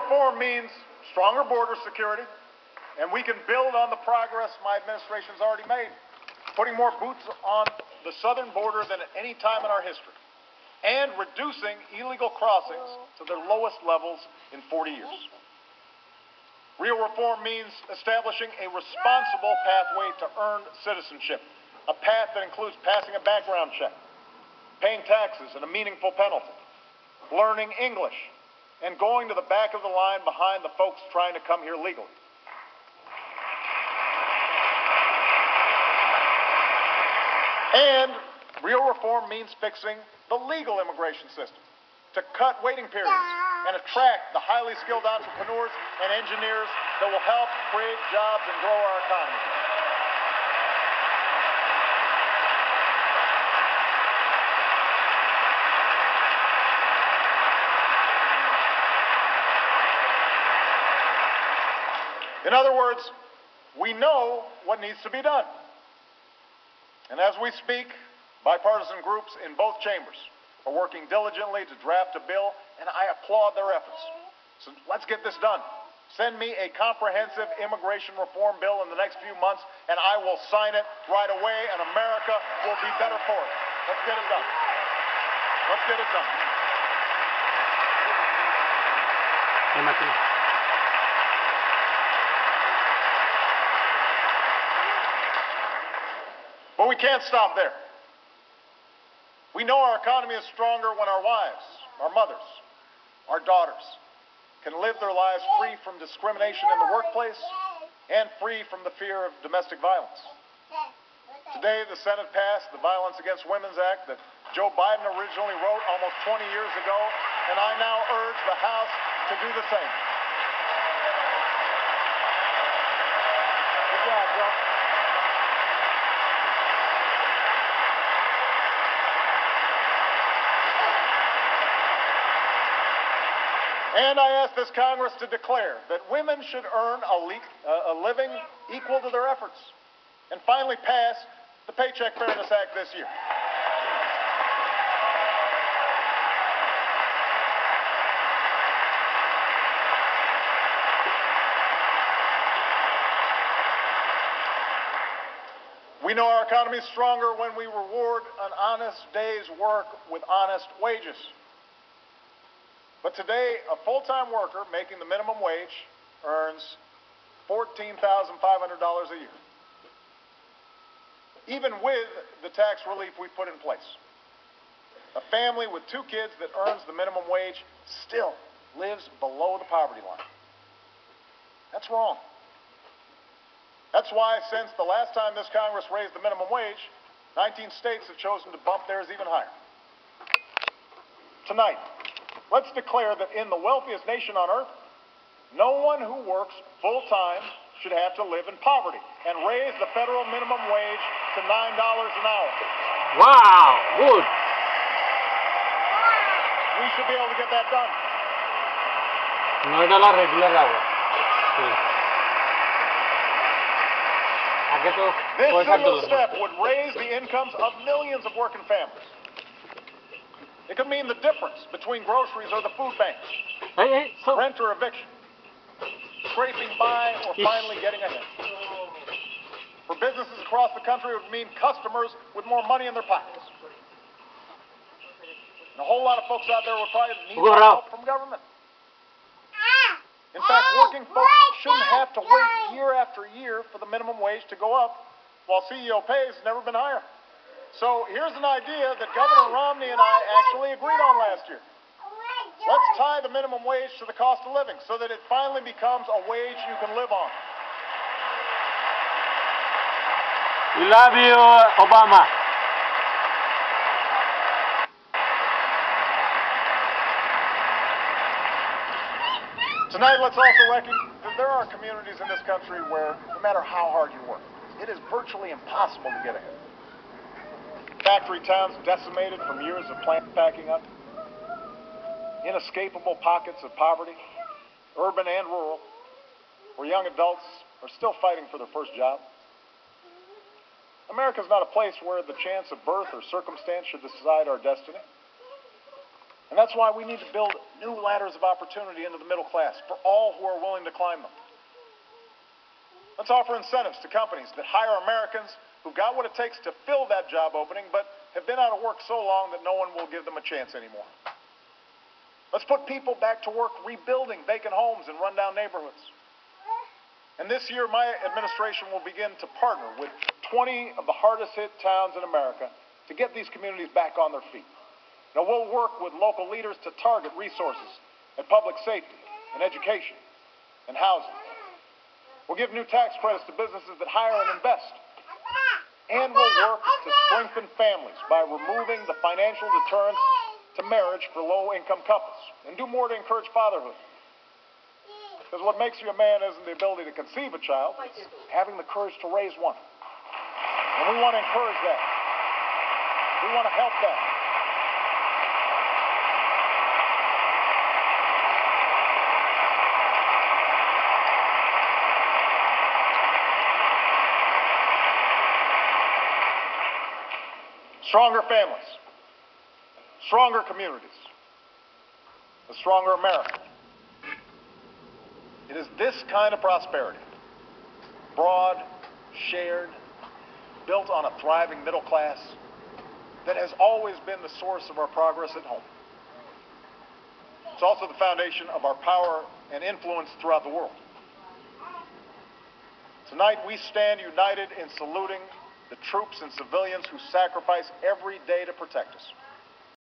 reform means stronger border security, and we can build on the progress my administration's already made, putting more boots on the southern border than at any time in our history, and reducing illegal crossings to their lowest levels in 40 years. Real reform means establishing a responsible pathway to earned citizenship, a path that includes passing a background check, paying taxes and a meaningful penalty, learning English, and going to the back of the line behind the folks trying to come here legally. And real reform means fixing the legal immigration system to cut waiting periods and attract the highly skilled entrepreneurs and engineers that will help create jobs and grow our economy. In other words, we know what needs to be done. And as we speak, bipartisan groups in both chambers are working diligently to draft a bill, and I applaud their efforts. So let's get this done. Send me a comprehensive immigration reform bill in the next few months, and I will sign it right away, and America will be better for it. Let's get it done. Let's get it done. But we can't stop there. We know our economy is stronger when our wives, our mothers, our daughters can live their lives free from discrimination in the workplace and free from the fear of domestic violence. Today, the Senate passed the Violence Against Women's Act that Joe Biden originally wrote almost 20 years ago, and I now urge the House to do the same. Good job, Joe. And I ask this Congress to declare that women should earn a living equal to their efforts, and finally pass the Paycheck Fairness Act this year. We know our economy is stronger when we reward an honest day's work with honest wages. But today, a full-time worker making the minimum wage earns $14,500 a year, even with the tax relief we put in place. A family with 2 kids that earns the minimum wage still lives below the poverty line. That's wrong. That's why, since the last time this Congress raised the minimum wage, 19 states have chosen to bump theirs even higher. Tonight, let's declare that in the wealthiest nation on earth, no one who works full-time should have to live in poverty, and raise the federal minimum wage to $9 an hour. Wow, good. We should be able to get that done. No era la regular hour. Sí. This single step would raise the incomes of millions of working families. It could mean the difference between groceries or the food banks, rent or eviction, scraping by or finally getting ahead. For businesses across the country, it would mean customers with more money in their pockets. And a whole lot of folks out there would probably need help from government. In fact, working folks shouldn't have to wait year after year for the minimum wage to go up, while CEO pay has never been higher. So here's an idea that Governor Romney and I actually agreed on last year. Let's tie the minimum wage to the cost of living so that it finally becomes a wage you can live on. We love you, Obama. Tonight, let's also recognize that there are communities in this country where, no matter how hard you work, it is virtually impossible to get ahead. Factory towns decimated from years of plant packing up, inescapable pockets of poverty, urban and rural, where young adults are still fighting for their first job. America is not a place where the chance of birth or circumstance should decide our destiny. And that's why we need to build new ladders of opportunity into the middle class for all who are willing to climb them. Let's offer incentives to companies that hire Americans who've got what it takes to fill that job opening, but have been out of work so long that no one will give them a chance anymore. Let's put people back to work rebuilding vacant homes in rundown neighborhoods. And this year, my administration will begin to partner with 20 of the hardest hit towns in America to get these communities back on their feet. Now, we'll work with local leaders to target resources at public safety and education and housing. We'll give new tax credits to businesses that hire and invest. And we'll work to strengthen families by removing the financial deterrence to marriage for low-income couples, and do more to encourage fatherhood. Because what makes you a man isn't the ability to conceive a child, it's having the courage to raise one. And we want to encourage that. We want to help that. Stronger families, stronger communities, a stronger America. It is this kind of prosperity, broad, shared, built on a thriving middle class, that has always been the source of our progress at home. It's also the foundation of our power and influence throughout the world. Tonight, we stand united in saluting the troops and civilians who sacrifice every day to protect us.